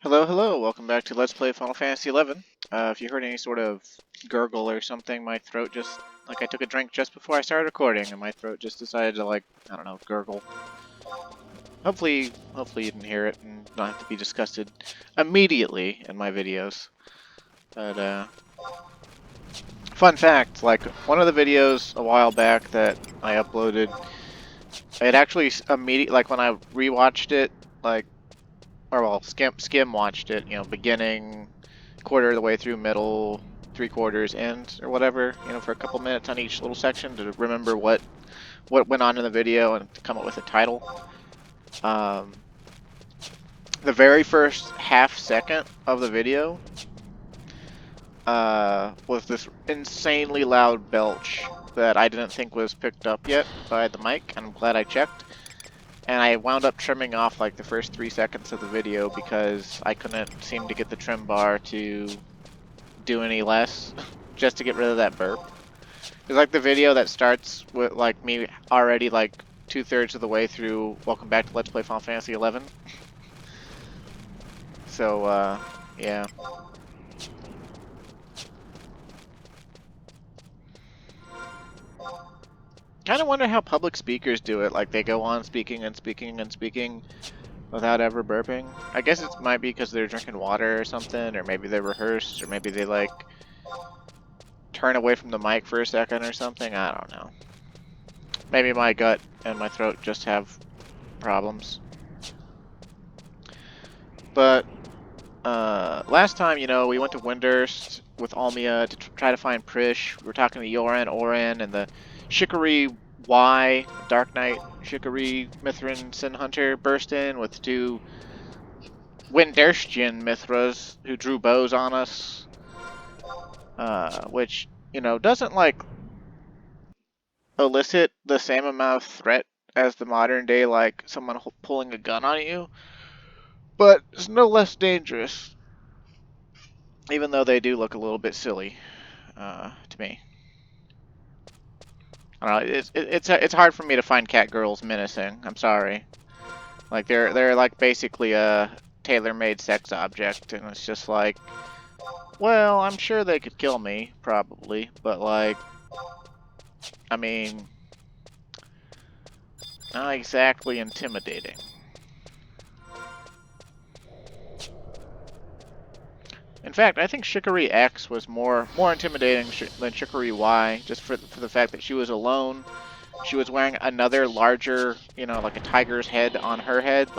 Hello, hello, welcome back to Let's Play Final Fantasy XI. If you heard any sort of gurgle or something, my throat just, I took a drink just before I started recording, and my throat just decided to, I don't know, gurgle. Hopefully you didn't hear it and not have to be disgusted immediately in my videos. But, fun fact, one of the videos a while back that I uploaded, it actually immediately, when I rewatched it, skim watched it, beginning, quarter of the way through, middle, 3/4, end, or whatever, for a couple minutes on each little section to remember what went on in the video and to come up with a title. The very first half second of the video was this insanely loud belch that I didn't think was picked up yet by the mic, and I'm glad I checked. And I wound up trimming off the first 3 seconds of the video because I couldn't seem to get the trim bar to do any less, just to get rid of that burp. It's the video that starts with me already 2/3 of the way through Welcome Back to Let's Play Final Fantasy XI. So, yeah. Kind of wonder how public speakers do it. They go on speaking and speaking and speaking without ever burping. I guess it might be because they're drinking water or something, or maybe they rehearsed, or maybe they turn away from the mic for a second or something. I don't know. Maybe my gut and my throat just have problems. But last time, we went to Windurst with Almia to try to find Prish. We were talking to Yoran, Orin, and the Shikari Y, Dark Knight, Shikari, Mithran, Sin Hunter burst in with 2 Windurstian Mithras who drew bows on us. Which, doesn't elicit the same amount of threat as the modern day, someone pulling a gun on you, but it's no less dangerous, even though they do look a little bit silly to me. I don't know, it's hard for me to find cat girls menacing. I'm sorry. They're basically a tailor-made sex object, and it's just well, I'm sure they could kill me, probably, but I mean, not exactly intimidating. In fact, I think Shikari X was more intimidating than Shikari Y, just for the fact that she was alone. She was wearing another larger, a tiger's head on her head.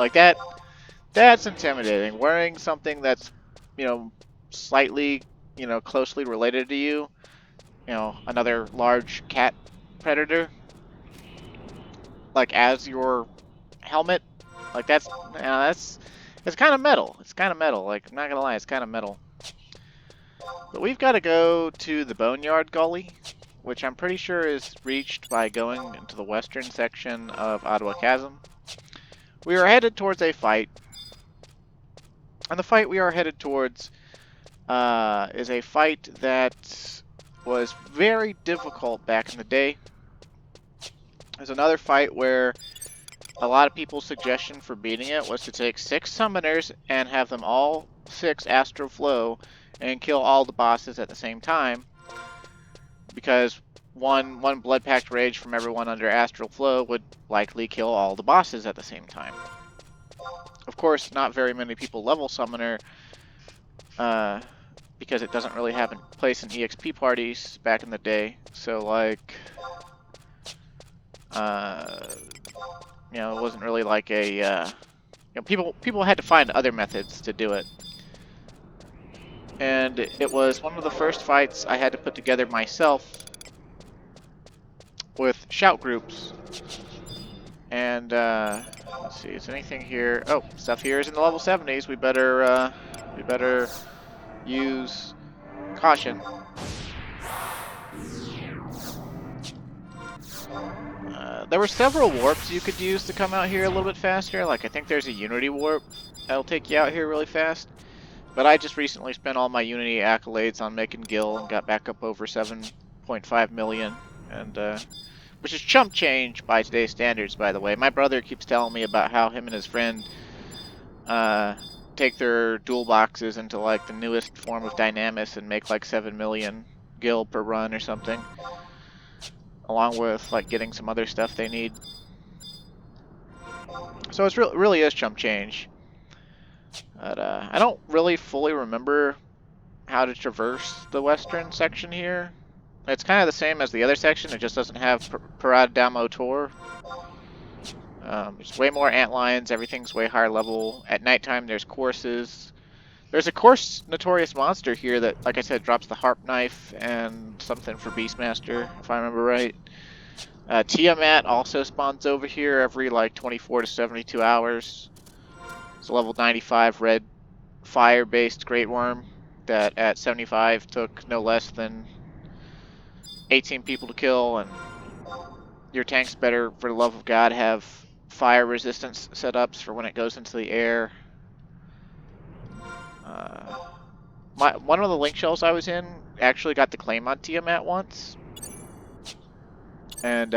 That's intimidating. Wearing something that's, slightly, closely related to you, another large cat predator, as your helmet, that's it's kind of metal. It's kind of metal. I'm not gonna lie, it's kind of metal. But we've got to go to the Boneyard Gully, which I'm pretty sure is reached by going into the western section of Ottawa Chasm. We are headed towards a fight, and the fight we are headed towards is a fight that was very difficult back in the day. There's another fight where a lot of people's suggestion for beating it was to take 6 summoners and have them all 6 Astral Flow and kill all the bosses at the same time, because one Blood Pact Rage from everyone under Astral Flow would likely kill all the bosses at the same time. Of course, not very many people level Summoner, because it doesn't really have a place in EXP parties back in the day, so it wasn't really people had to find other methods to do it. And it was one of the first fights I had to put together myself with shout groups. And let's see, is anything here? Oh, stuff here is in the level 70s. We better use caution. There were several warps you could use to come out here a little bit faster. I think there's a Unity warp that'll take you out here really fast. But I just recently spent all my Unity accolades on making Gil and got back up over 7.5 million, and which is chump change by today's standards, by the way. My brother keeps telling me about how him and his friend take their dual boxes into like the newest form of Dynamis and make like 7 million gil per run or something, along with like getting some other stuff they need. So it's really is chump change. But I don't really fully remember how to traverse the western section here. It's kind of the same as the other section, it just doesn't have Parade Damo Tor. There's way more antlines, everything's way higher level. At nighttime there's courses. There's a course Notorious Monster here that, like I said, drops the Harp Knife and something for Beastmaster, if I remember right. Tiamat also spawns over here every like 24 to 72 hours. It's a level 95 red fire-based Great Worm that at 75 took no less than 18 people to kill, and your tanks better, for the love of God, have fire resistance setups for when it goes into the air. One of the link shells I was in actually got the claim on Tiamat once, and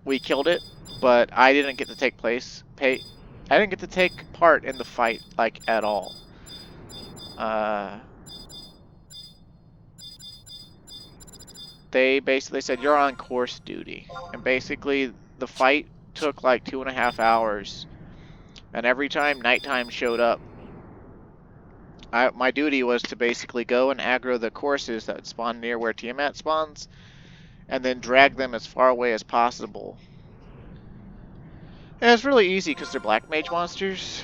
we killed it, but I didn't get to take I didn't get to take part in the fight, like, at all. They basically said, you're on course duty. And basically, the fight took like 2.5 hours. And every time nighttime showed up, my duty was to basically go and aggro the courses that spawn near where Tiamat spawns, and then drag them as far away as possible. And it's really easy because they're black mage monsters,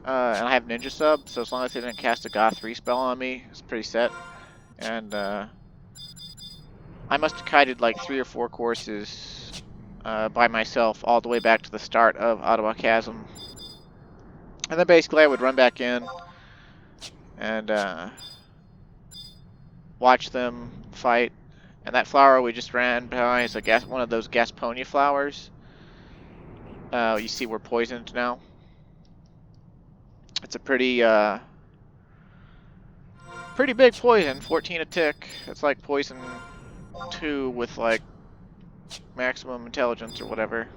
and I have ninja sub, so as long as they didn't cast a Goth 3 spell on me, it's pretty set. And I must have kited like 3 or 4 courses by myself all the way back to the start of Ottawa Chasm. And then basically I would run back in and watch them fight. And that flower we just ran by is one of those Gasponia flowers. You see we're poisoned now. It's a pretty big poison, 14 a tick. It's like poison 2 with like maximum intelligence or whatever.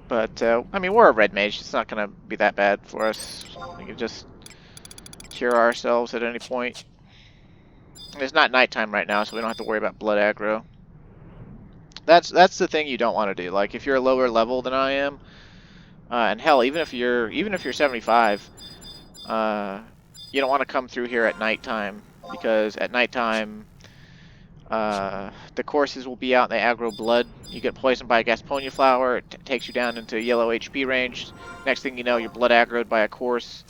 But I mean, we're a red mage. It's not gonna be that bad for us. We can just cure ourselves at any point. It's not nighttime right now, so we don't have to worry about blood aggro. That's the thing you don't want to do. Like if you're a lower level than I am, and hell, even if you're 75, you don't want to come through here at nighttime, because at nighttime the courses will be out and they aggro blood. You get poisoned by a Gasponia flower, it takes you down into yellow HP range. Next thing you know, you're blood aggroed by a course,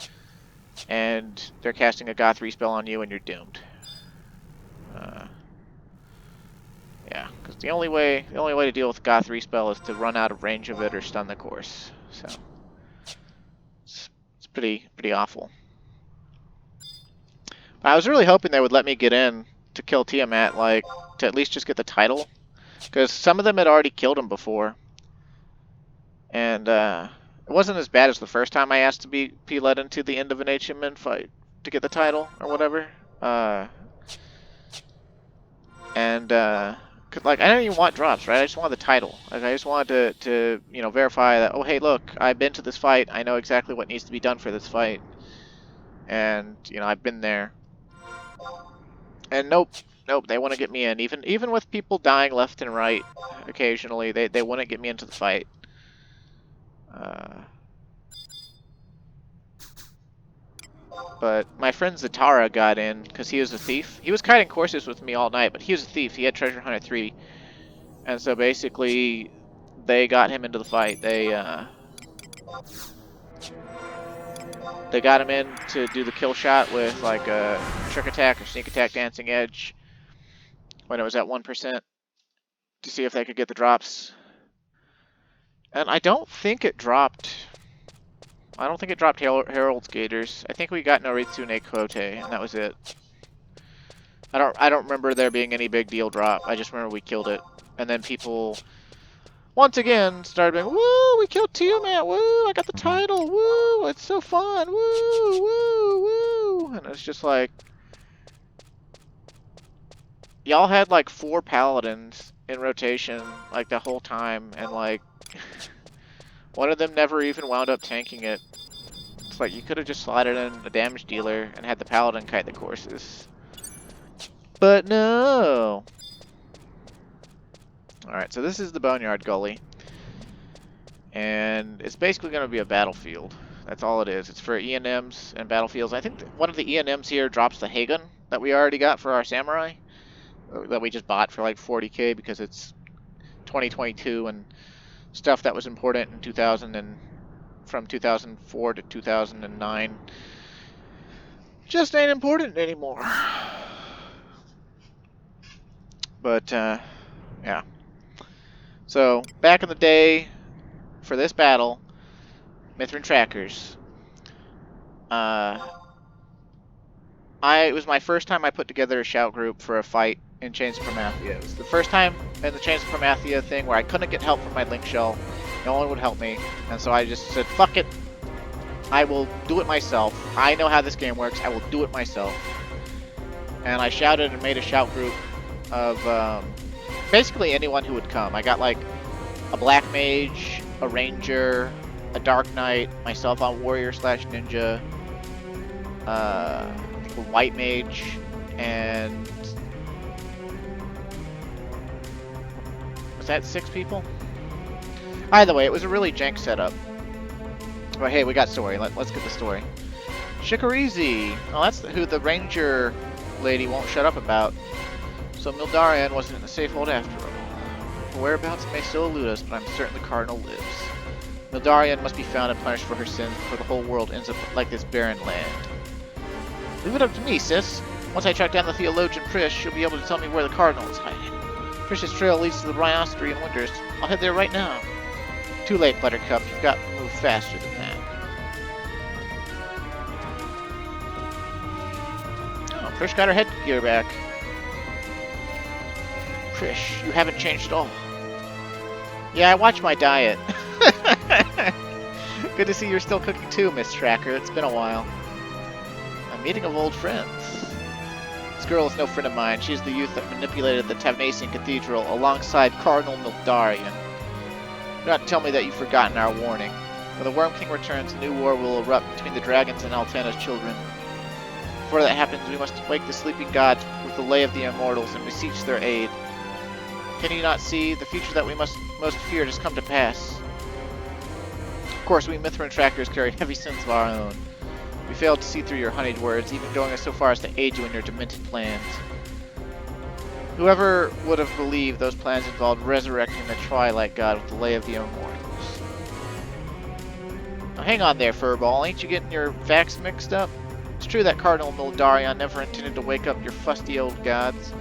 and they're casting a Goth 3 spell on you, and you're doomed. Yeah, because the only way to deal with Goth 3 spell is to run out of range of it or stun the course. So it's pretty awful. But I was really hoping they would let me get in to kill Tiamat, like to at least just get the title, because some of them had already killed him before, and it wasn't as bad as the first time I asked to be led into the end of an HMN fight to get the title or whatever. Like, I didn't even want drops, right? I just wanted the title. Like, I just wanted to you know, verify that, oh, hey, look, I've been to this fight. I know exactly what needs to be done for this fight. And, you know, I've been there. And nope, they want to get me in. Even with people dying left and right occasionally, they wouldn't get me into the fight. But my friend Zatara got in because he was a thief. He was kiting courses with me all night, but he was a thief. He had Treasure Hunter 3. And so basically, they got him into the fight. They got him in to do the kill shot with like a trick attack or sneak attack dancing edge when it was at 1% to see if they could get the drops. And I don't think it dropped Herald's Gators. I think we got Noritsu ne Kote, and that was it. I don't remember there being any big deal drop. I just remember we killed it. And then people, once again, started being, woo, we killed Tiamat, woo, I got the title, woo, it's so fun, woo, woo, woo. And it's just like, y'all had like 4 paladins in rotation like the whole time, and like one of them never even wound up tanking it. It's like you could have just slotted in a damage dealer and had the paladin kite the courses. But no. Alright, so this is the Boneyard Gully. And it's basically going to be a battlefield. That's all it is. It's for E&Ms and battlefields. I think one of the E&Ms here drops the Hagen that we already got for our samurai. That we just bought for like 40k because it's 2022 and stuff that was important in 2000 and from 2004 to 2009 just ain't important anymore. But yeah. So back in the day, for this battle, Mithran Trackers. It was my first time I put together a shout group for a fight in Chains of Promathia. It was the first time in the Chains of Promathia thing where I couldn't get help from my link shell. No one would help me, and so I just said, fuck it. I will do it myself. I know how this game works. I will do it myself. And I shouted and made a shout group of basically anyone who would come. I got like a black mage, a ranger, a dark knight, myself on warrior / ninja, a white mage, and was that 6 people? Either way, it was a really jank setup. But hey, we got story. Let's get the story. Shikarizi! Oh, that's who the ranger lady won't shut up about. So Mildarian wasn't in the safe hold after all. Her whereabouts may still elude us, but I'm certain the Cardinal lives. Mildarian must be found and punished for her sins before the whole world ends up like this barren land. Leave it up to me, sis. Once I track down the theologian Prish, she'll be able to tell me where the Cardinal is hiding. Prish's trail leads to the Rhinostery in Winters. I'll head there right now. Too late, Buttercup. You've got to move faster than that. Oh, Prish got her headgear back. Prish, you haven't changed at all. Yeah, I watch my diet. Good to see you're still cooking too, Miss Tracker. It's been a while. A meeting of old friends. This girl is no friend of mine. She's the youth that manipulated the Tavnasian Cathedral alongside Cardinal Mildarian. Do not tell me that you've forgotten our warning. When the Worm King returns, a new war will erupt between the dragons and Altana's children. Before that happens, we must wake the sleeping gods with the Lay of the Immortals and beseech their aid. Can you not see? The future that we most feared has come to pass. Of course, we Mithran Trackers carry heavy sins of our own. We failed to see through your honeyed words, even going so far as to aid you in your demented plans. Whoever would have believed those plans involved resurrecting the Twilight God with the Lay of the Immortals. Now hang on there, Furball. Ain't you getting your facts mixed up? It's true that Cardinal Mildarian never intended to wake up your fusty old gods.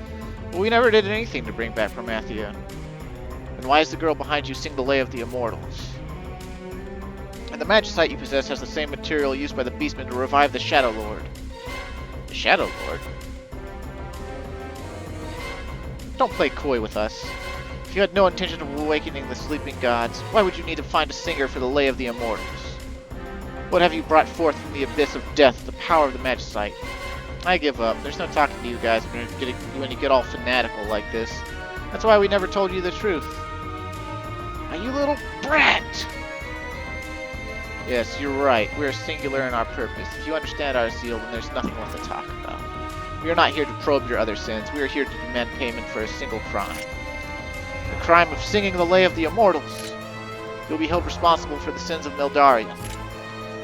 But we never did anything to bring back Promathia. Then why does the girl behind you sing the Lay of the Immortals? And the magicite you possess has the same material used by the Beastmen to revive the Shadow Lord. The Shadow Lord? Don't play coy with us. If you had no intention of awakening the sleeping gods, why would you need to find a singer for the Lay of the Immortals? What have you brought forth from the abyss of death, the power of the magicite? I give up. There's no talking to you guys when you get all fanatical like this. That's why we never told you the truth. Now, you little brat! Yes, you're right. We are singular in our purpose. If you understand our zeal, then there's nothing left to talk about. We are not here to probe your other sins. We are here to demand payment for a single crime. The crime of singing the Lay of the Immortals. You'll be held responsible for the sins of Mildarian.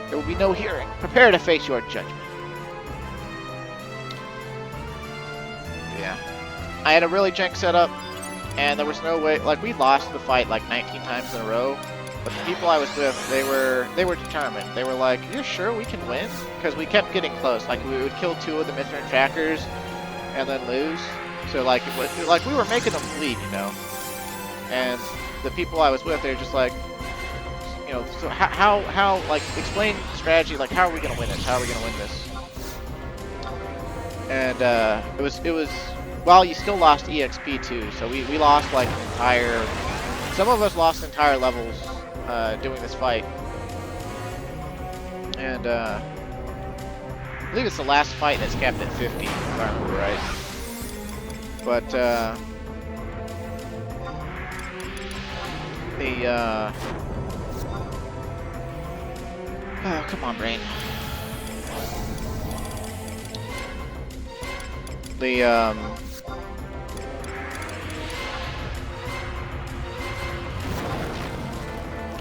There will be no hearing. Prepare to face your judgment. Yeah. I had a really jank setup, and there was no way, like, we lost the fight like 19 times in a row, but the people I was with, they were determined. They were like, you're sure we can win? Because we kept getting close. Like, we would kill 2 of the Mithran Trackers, and then lose. So, like, it was, like, we were making them bleed, you know? And the people I was with, they were just like, you know, so how, like, explain strategy, like, how are we going to win this? How are we going to win this? And, it was, well, you still lost EXP too, so we lost, like, some of us lost entire levels, doing this fight. And, I believe it's the last fight that's capped at 50, if I remember right. But, oh, come on, brain.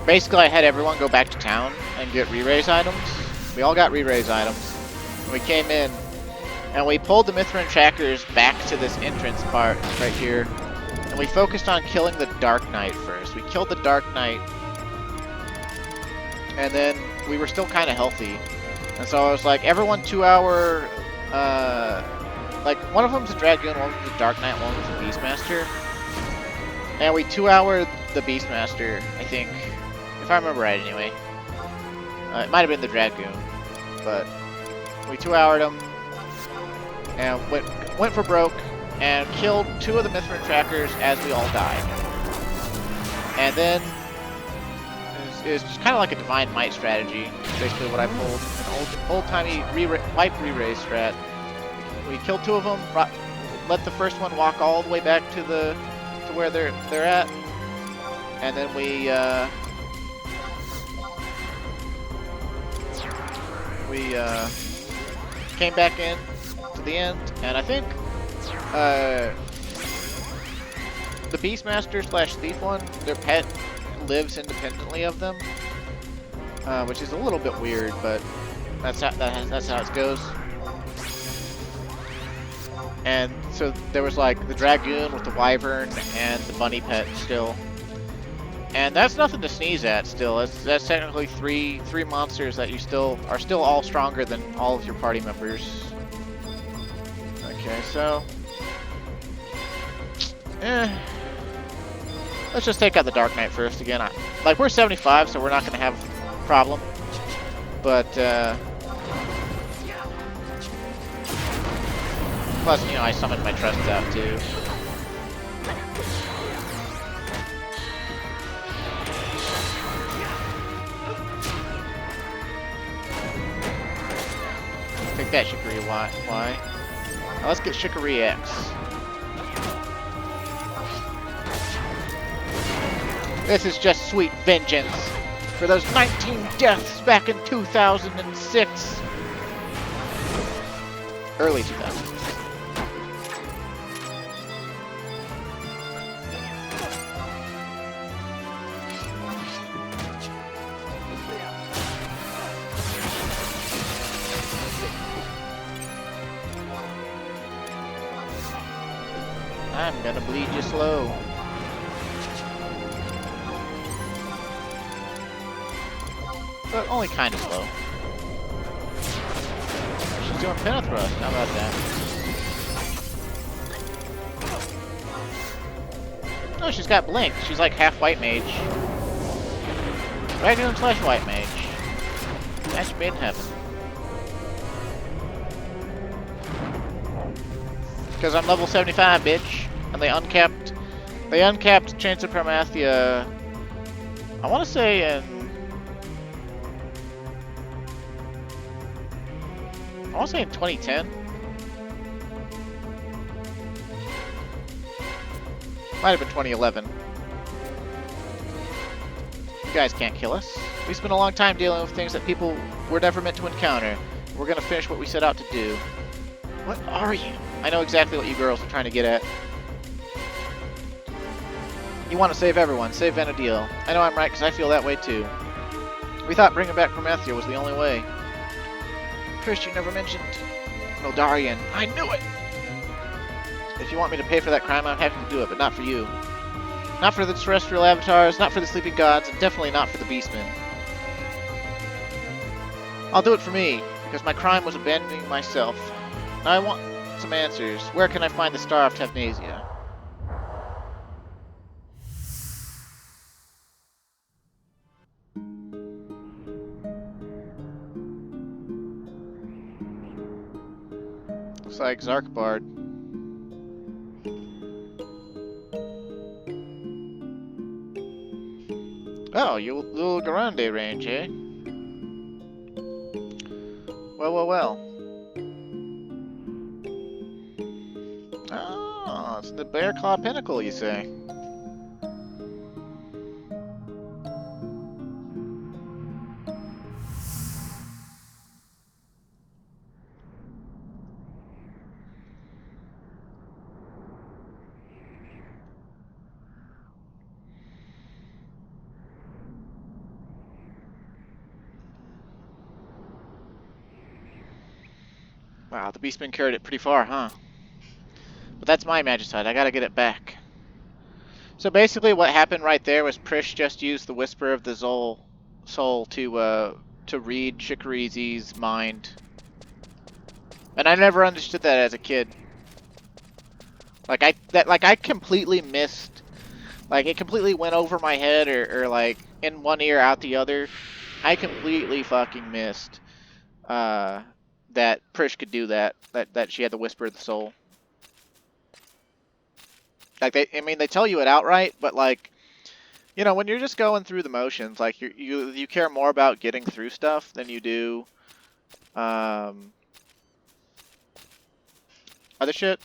Basically, I had everyone go back to town and get re-raise items. We all got re-raise items. We came in, and we pulled the Mithran Trackers back to this entrance part right here. And we focused on killing the Dark Knight first. We killed the Dark Knight, and then we were still kind of healthy. And so I was like, everyone 2 hour, like, one of them's a Dragoon, one of them's a Dark Knight, one of them's a Beastmaster. And we 2 hour the Beastmaster, I think. If I remember right, anyway. It might have been the Dragoon, but we 2 houred him and went for broke and killed 2 of the Mithran Trackers as we all died. And then it was just kind of like a Divine Might strategy. Basically, what I pulled, an old-timey wipe re-raise strat. We killed 2 of them, let the first one walk all the way back to where they're at, and then we came back in to the end, and I think the Beastmaster / Thief one, their pet lives independently of them, which is a little bit weird, but that's how it goes. And so there was like the Dragoon with the Wyvern and the Bunny pet still. And that's nothing to sneeze at still. That's technically three monsters that you are still all stronger than all of your party members. Okay, so let's just take out the Dark Knight first again. Like, we're 75, so we're not gonna have a problem. But plus, you know, I summoned my trusts out too. Take that, Shikari Y. Now let's get Shikari X. This is just sweet vengeance for those 19 deaths back in 2006. Early 2000s. I'm gonna bleed you slow. But only kinda slow. She's doing Penna Thrust, how about that? Oh, she's got Blink. She's like half White Mage. Dragoon / White Mage. Match made in heaven. Because I'm level 75, bitch. And they uncapped Chance of Promathia, I want to say in 2010. Might have been 2011. You guys can't kill us. We spent a long time dealing with things that people were never meant to encounter. We're gonna finish what we set out to do. What are you? I know exactly what you girls are trying to get at. You want to save everyone, save Vanadil. I know I'm right, because I feel that way too. We thought bringing back Promathia was the only way. First, you never mentioned Mildarian. I knew it! If you want me to pay for that crime, I'm happy to do it, but not for you. Not for the terrestrial avatars, not for the sleeping gods, and definitely not for the beastmen. I'll do it for me, because my crime was abandoning myself. Now I want some answers. Where can I find the Star of Tavnasia? Looks like Zarkbard. Oh, you little Grande range, eh? Well. Oh, What's in the Bear Claw Pinnacle, you say? Wow, the Beastman carried it pretty far, huh? But that's my Magicite. I gotta get it back. So basically what happened right there was Prish just used the Whisper of the Soul to read Chicoreezy's mind. And I never understood that as a kid. Like I completely missed, like it completely went over my head or like in one ear out the other. I completely fucking missed that Prish could do that. That she had the Whisper of the Soul. Like I mean they tell you it outright, but like, you know, when you're just going through the motions, like you care more about getting through stuff than you do other shit.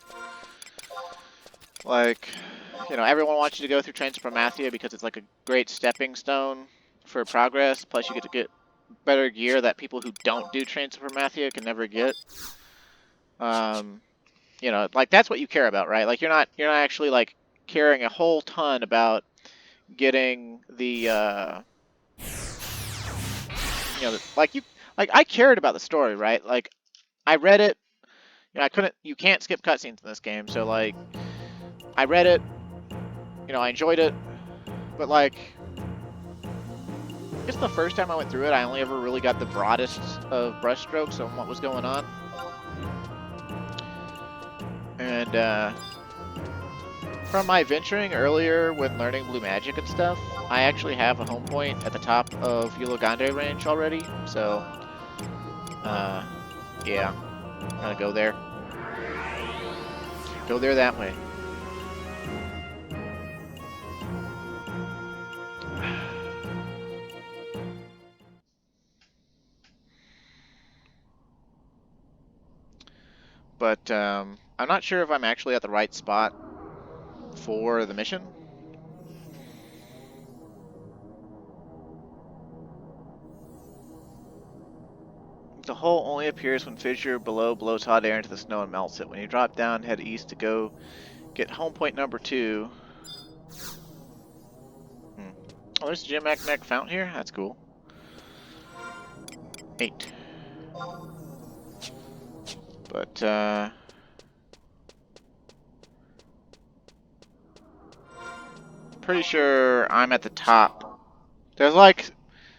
Like, you know, everyone wants you to go through Trains of Promathia because it's like a great stepping stone for progress. Plus, you get to get better gear that people who don't do Trains of Promathia can never get. You know, like that's what you care about, right? Like you're not actually like caring a whole ton about getting the you know, like I cared about the story, right? Like I read it. You know, you can't skip cutscenes in this game, so like I read it. You know, I enjoyed it, but like, it's the first time I went through it, I only ever really got the broadest of brushstrokes on what was going on. And from my venturing earlier when learning blue magic and stuff, I actually have a home point at the top of Yulogande range already, so yeah, I'm gonna go there. Go there that way. But I'm not sure if I'm actually at the right spot for the mission. The hole only appears when fissure below blows hot air into the snow and melts it. When you drop down, head east to go get home point number 2. Oh, there's a Jim Neck fountain here? That's cool. 8. But, pretty sure I'm at the top. There's like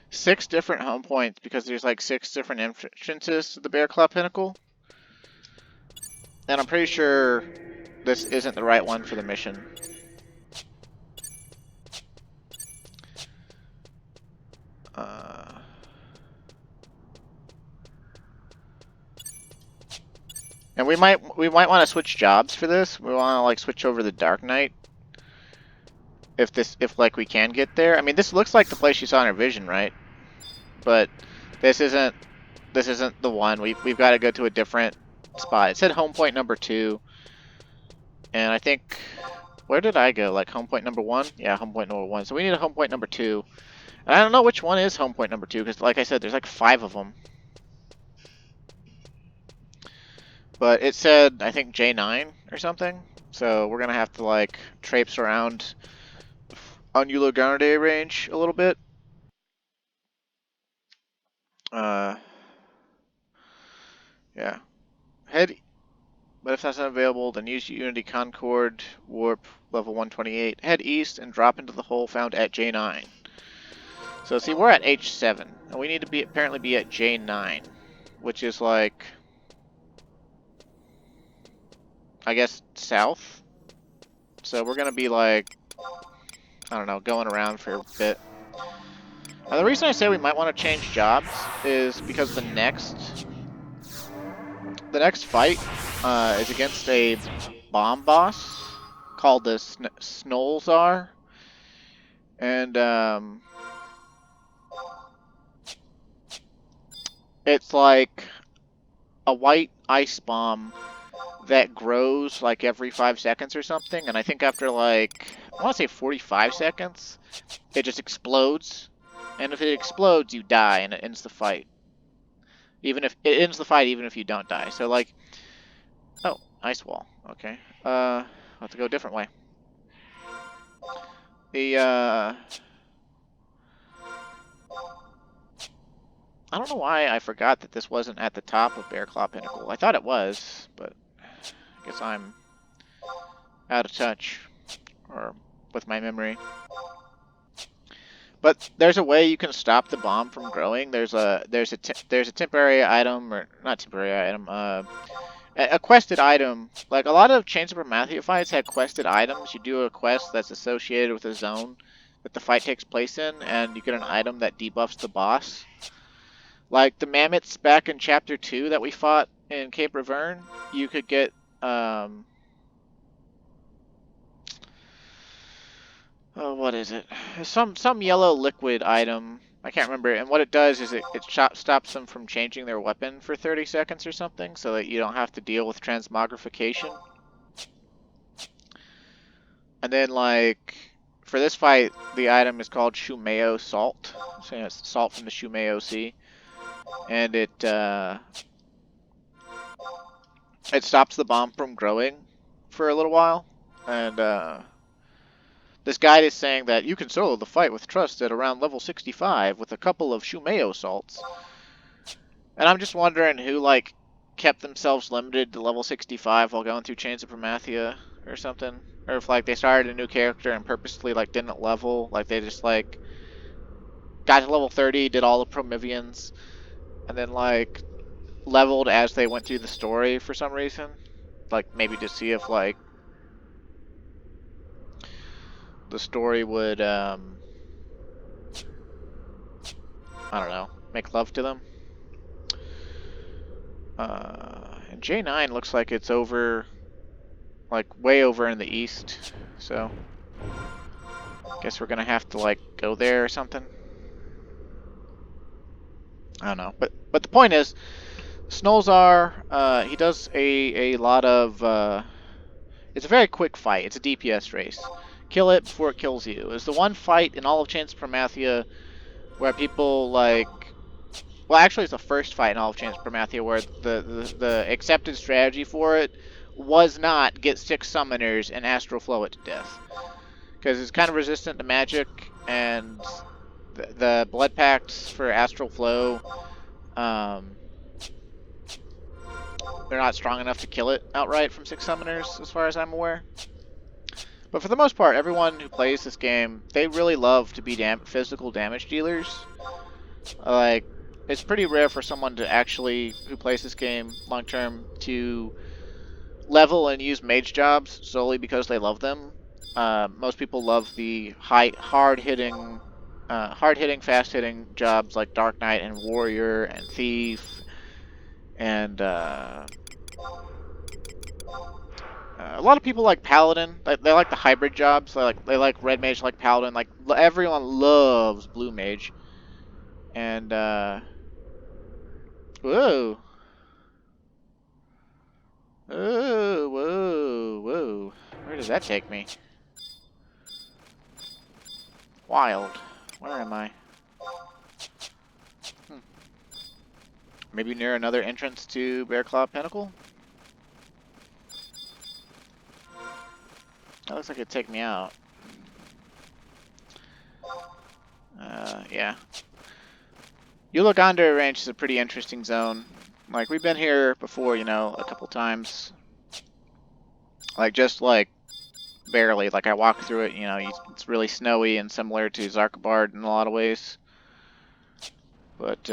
6 different home points because there's like 6 different entrances to the Bear Claw Pinnacle. And I'm pretty sure this isn't the right one for the mission. And we might want to switch jobs for this. We want to like switch over the Dark Knight. If like we can get there. I mean, this looks like the place you saw in our vision, right? But this isn't the one. We've got to go to a different spot. It said home point number 2. And I think, where did I go? Like home point number 1? Yeah, home point number 1. So we need a home point number 2. And I don't know which one is home point number 2 because like I said, there's like 5 of them. But it said, I think, J9 or something. So we're going to have to, like, traipse around on Yulogande range a little bit. Yeah. But if that's not available, then use Unity Concord Warp level 128. Head east and drop into the hole found at J9. So see, we're at H7. And we need to apparently be at J9. Which is like, I guess, south. So we're going to be like, I don't know, going around for a bit. Now, the reason I say we might want to change jobs is because the next fight is against a bomb boss called the Snoll Tzar. And it's like a white ice bomb that grows like every 5 seconds or something, and I think after like, I want to say 45 seconds, it just explodes. And if it explodes, you die, and it ends the fight. Even if it ends the fight, even if you don't die. So like, oh, ice wall. Okay. I'll have to go a different way. I don't know why I forgot that this wasn't at the top of Bear Claw Pinnacle. I thought it was, but I guess I'm out of touch, or with my memory. But there's a way you can stop the bomb from growing. There's a temporary item, or not temporary item, a quested item. Like a lot of Chains of Promathia fights had quested items. You do a quest that's associated with a zone that the fight takes place in, and you get an item that debuffs the boss. Like the mammoths back in Chapter 2 that we fought in Cape Reverne, you could get, oh, what is it? Some yellow liquid item. I can't remember. And what it does is it stops them from changing their weapon for 30 seconds or something, so that you don't have to deal with transmogrification. And then, like, for this fight, the item is called Shumeo Salt. So it's salt from the Shumeo Sea. And it stops the bomb from growing for a little while. And this guide is saying that you can solo the fight with trust at around level 65 with a couple of Shumeo salts. And I'm just wondering who, like, kept themselves limited to level 65 while going through Chains of Promathia or something. Or if, like, they started a new character and purposely, like, didn't level. Like, they just, like, got to level 30, did all the Prometheans, and then, like, leveled as they went through the story for some reason. Like, maybe to see if, like, the story would, I don't know, make love to them. And J9 looks like it's over, like, way over in the east, so guess we're gonna have to, like, go there or something. I don't know, but the point is, Snoll Tzar, he does a lot of, it's a very quick fight. It's a DPS race. Kill it before it kills you. It's the one fight in all of Chains of Promathia where people, like, well, actually, it's the first fight in all of Chains of Promathia where the accepted strategy for it was not get 6 summoners and astral flow it to death. Because it's kind of resistant to magic, and the blood pacts for astral flow, they're not strong enough to kill it outright from 6 summoners, as far as I'm aware. But for the most part, everyone who plays this game, they really love to be physical damage dealers. Like, it's pretty rare for someone to actually, who plays this game long term, to level and use mage jobs solely because they love them. Most people love the hard-hitting, fast-hitting jobs like Dark Knight and Warrior and Thief, and a lot of people like Paladin. They like the hybrid jobs. They like Red Mage, like Paladin. Like everyone loves Blue Mage. And whoa, whoa. Where does that take me? Wild. Where am I? Maybe near another entrance to Bear Claw Pinnacle? That looks like it'd take me out. Yeah. Ulaganda Ranch is a pretty interesting zone. Like, we've been here before, you know, a couple times. Like, just, like, barely. Like, I walked through it, you know, it's really snowy and similar to Zarkabard in a lot of ways. But,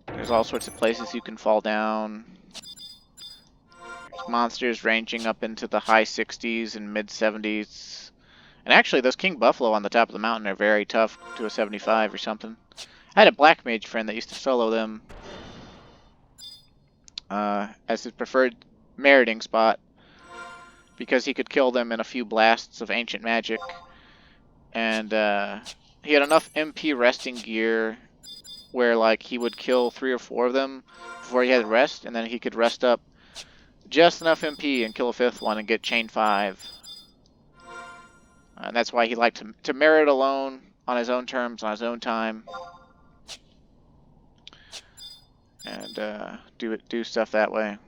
there's all sorts of places you can fall down. There's monsters ranging up into the high 60s and mid 70s. And actually, those King Buffalo on the top of the mountain are very tough to a 75 or something. I had a black mage friend that used to solo them as his preferred meriting spot because he could kill them in a few blasts of ancient magic. And he had enough MP resting gear where like he would kill 3 or 4 of them before he had to rest, and then he could rest up just enough MP and kill a 5th one and get chain 5. And that's why he liked to merit alone on his own terms, on his own time, and do stuff that way.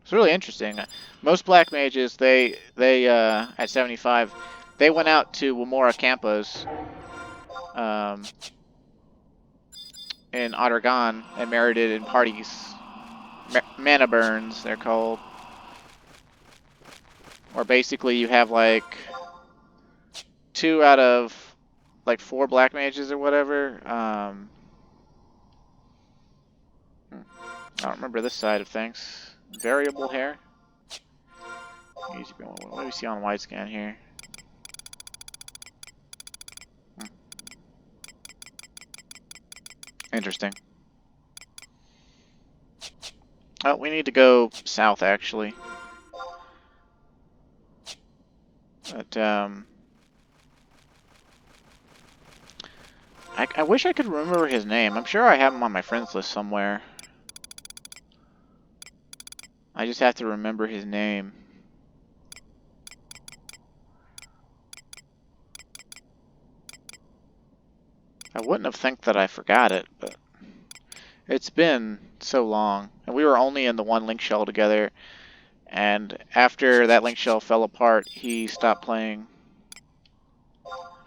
It's really interesting. Most black mages, they at 75, they went out to Wamora Campos in Ottergon and merited in parties. Mana burns, they're called. Or basically you have like 2 out of like 4 black mages or whatever. I don't remember this side of things. Variable hair. What do we see on wide scan here? Interesting. Oh, we need to go south actually. But I wish I could remember his name. I'm sure I have him on my friends list somewhere. I just have to remember his name. I wouldn't have think that I forgot it, but it's been so long. And we were only in the one link shell together. And after that link shell fell apart, he stopped playing.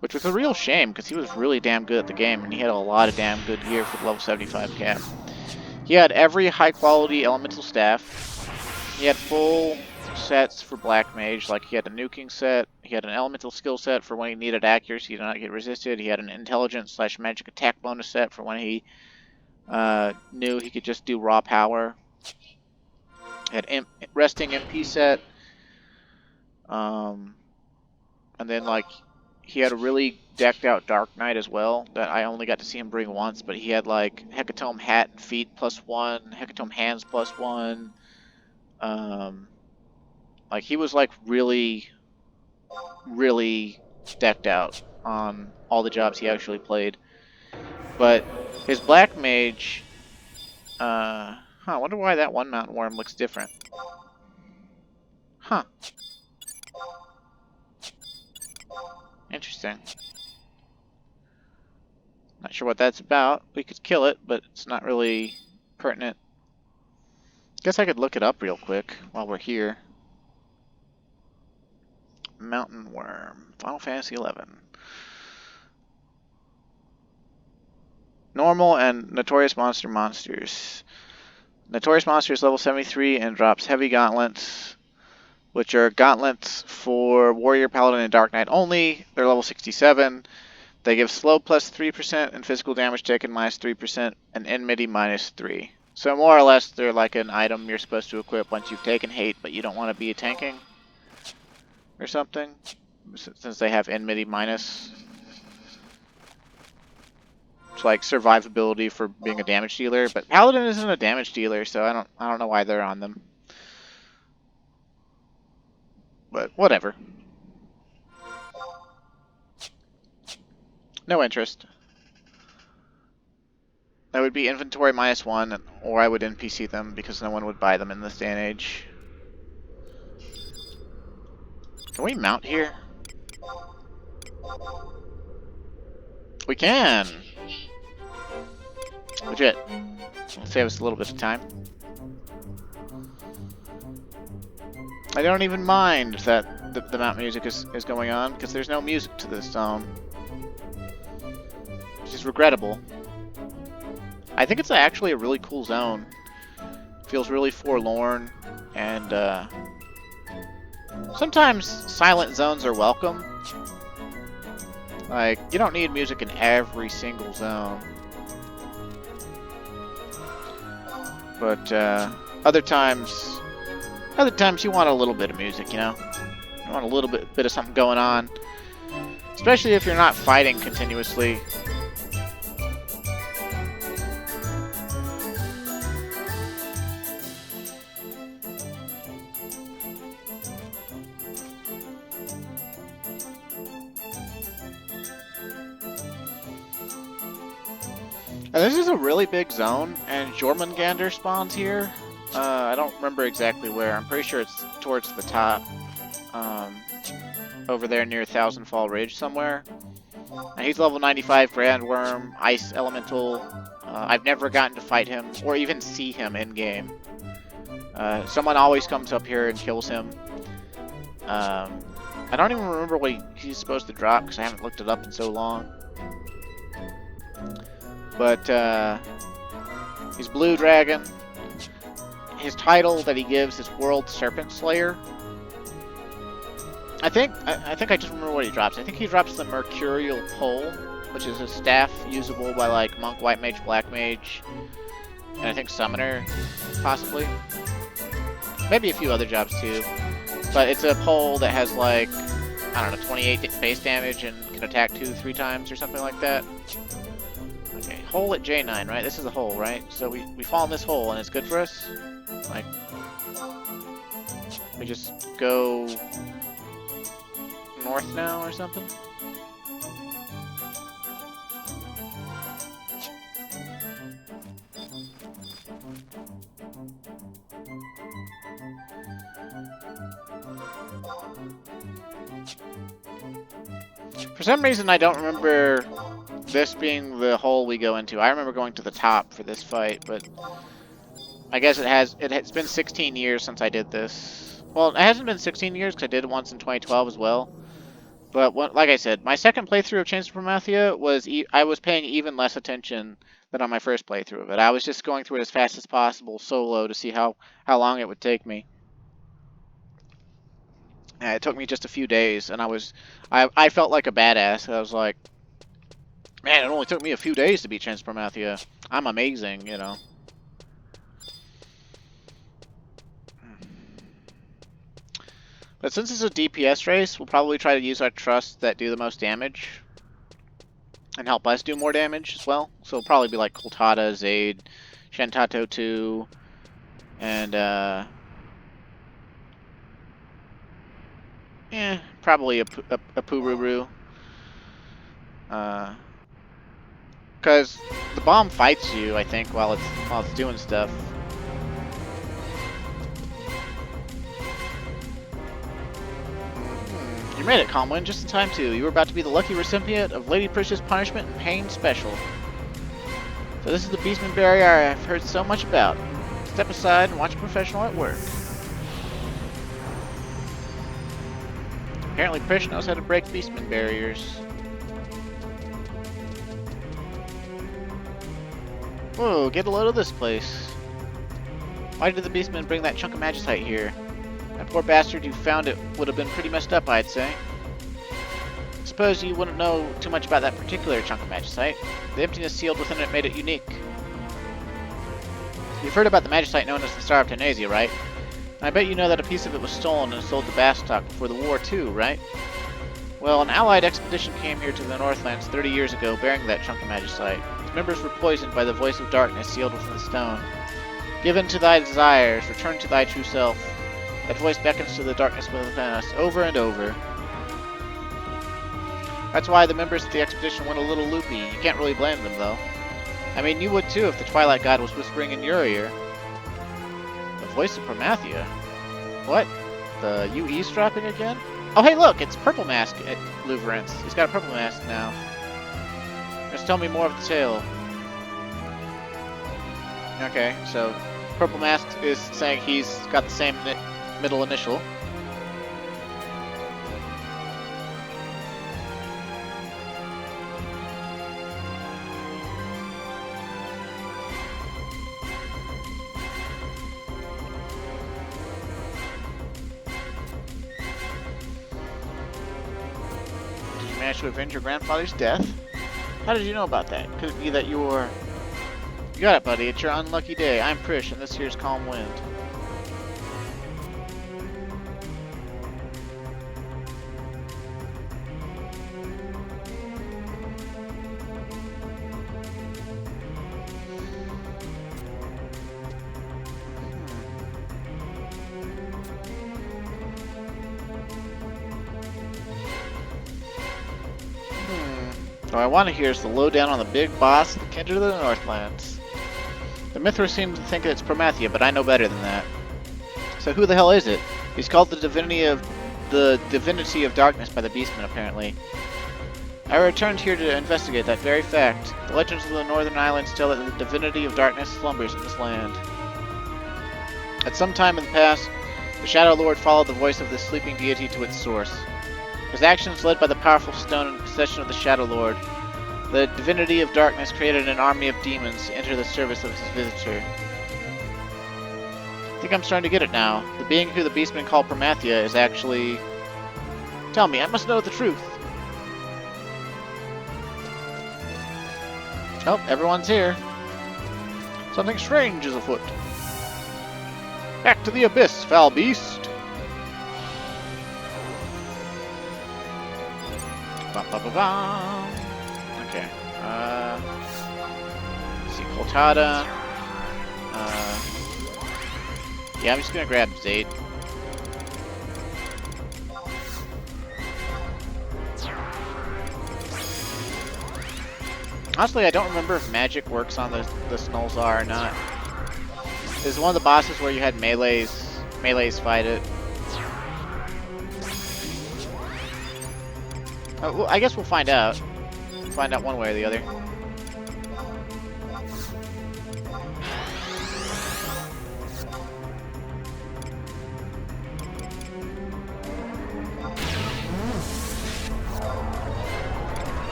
Which was a real shame, because he was really damn good at the game, and he had a lot of damn good gear for the level 75 cap. He had every high-quality elemental staff. He had full sets for Black Mage, like he had a nuking set, he had an elemental skill set for when he needed accuracy to not get resisted, he had an intelligence/magic attack bonus set for when he knew he could just do raw power. Had resting MP set, and then like he had a really decked out Dark Knight as well that I only got to see him bring once, but he had like Hecatome hat and feet +1, Hecatome hands +1. Like he was like really decked out on all the jobs he actually played. But his Black Mage, I wonder why that one Mountain Worm looks different. Huh. Interesting. Not sure what that's about. We could kill it, but it's not really pertinent. Guess I could look it up real quick while we're here. Mountain Worm, Final Fantasy XI. Normal and Notorious monsters. Notorious Monster is level 73 and drops heavy gauntlets, which are gauntlets for Warrior, Paladin, and Dark Knight only. They're level 67. They give slow +3% and physical damage taken -3% and enmity -3. So more or less they're like an item you're supposed to equip once you've taken hate, but you don't want to be tanking or something, since they have enmity minus. It's like survivability for being a damage dealer, but Paladin isn't a damage dealer, so I don't know why they're on them. But whatever. No interest. That would be inventory -1, or I would NPC them because no one would buy them in this day and age. Can we mount here? We can! Legit. It'll save us a little bit of time. I don't even mind that the mount music is going on, because there's no music to this zone. Which is regrettable. I think it's actually a really cool zone. Feels really forlorn, and sometimes silent zones are welcome. Like, you don't need music in every single zone. But other times you want a little bit of music, you know? You want a little bit of something going on. Especially if you're not fighting continuously. And this is a really big zone, and Jormungandr spawns here. I don't remember exactly where. I'm pretty sure it's towards the top. Over there near Thousand Fall Ridge somewhere. And he's level 95 Grandworm, Ice Elemental. I've never gotten to fight him, or even see him in-game. Someone always comes up here and kills him. I don't even remember what he's supposed to drop, because I haven't looked it up in so long. But, he's Blue Dragon. His title that he gives is World Serpent Slayer. I think I just remember what he drops. I think he drops the Mercurial Pole, which is a staff usable by like Monk, White Mage, Black Mage, and I think Summoner, possibly. Maybe a few other jobs too. But it's a pole that has like, I don't know, 28 base damage and can attack 2-3 times or something like that. Okay, hole at J9, right? This is a hole, right? So we fall in this hole and it's good for us? Like, we just go north now or something? For some reason I don't remember this being the hole we go into. I remember going to the top for this fight, but I guess it's been 16 years since I did this. Well, it hasn't been 16 years because I did it once in 2012 as well. But like I said, my second playthrough of Chains of Promathia was I was paying even less attention than on my first playthrough of it. I was just going through it as fast as possible solo to see how long it would take me. And it took me just a few days, and I felt like a badass. I was like, man, it only took me a few days to beat Chains of Promathia. I'm amazing, you know. But since it's a DPS race, we'll probably try to use our trusts that do the most damage and help us do more damage as well. So it'll probably be like Koltada, Zaid, Shantato 2, and probably a Pururu. Because the bomb fights you, I think, while it's doing stuff. You made it, Calmwind, just in time too. You were about to be the lucky recipient of Lady Priscia's Punishment and Pain Special. So this is the Beastman Barrier I've heard so much about. Step aside and watch a professional at work. Apparently Prish knows how to break Beastman barriers. Whoa, get a load of this place. Why did the Beastman bring that chunk of magicite here? That poor bastard who found it would have been pretty messed up, I'd say. Suppose you wouldn't know too much about that particular chunk of magicite. The emptiness sealed within it made it unique. You've heard about the magicite known as the Star of Tenasia, right? And I bet you know that a piece of it was stolen and sold to Bastok before the war too, right? Well, an allied expedition came here to the Northlands 30 years ago bearing that chunk of magicite. Its members were poisoned by the voice of darkness sealed within the stone. Given to thy desires, return to thy true self. That voice beckons to the darkness within us, over and over. That's why the members of the expedition went a little loopy. You can't really blame them, though. I mean, you would too if the Twilight God was whispering in your ear. The voice of Promathia? What? You eavesdropping again? Oh, hey, look! It's Purple Mask at Louverance. He's got a Purple Mask now. Just tell me more of the tale. Okay, so Purple Mask is saying he's got the same middle initial. Did you manage to avenge your grandfather's death? How did you know about that? Could it be that you were... You got it, buddy. It's your unlucky day. I'm Prish, and this here's Calm Wind. What I want to hear is the lowdown on the big boss, the kindred of the Northlands. The Mithra seems to think it's Promathia, but I know better than that. So who the hell is it? He's called the divinity of darkness by the Beastmen, apparently. I returned here to investigate that very fact. The legends of the Northern Islands tell that the divinity of darkness slumbers in this land. At some time in the past, the Shadow Lord followed the voice of this sleeping deity to its source. His actions led by the powerful stone in possession of the Shadow Lord. The divinity of darkness created an army of demons to enter the service of his visitor. I think I'm starting to get it now. The being who the Beastmen call Promathia is actually... Tell me, I must know the truth. Oh, everyone's here. Something strange is afoot. Back to the abyss, foul beast. Bum, bum, bum, bum. Okay. Let's see, Coltada. Yeah, I'm just gonna grab Zaid. Honestly, I don't remember if magic works on the Snoll Tzar or not. This is one of the bosses where you had melees fight it. Well, I guess we'll find out. Find out one way or the other.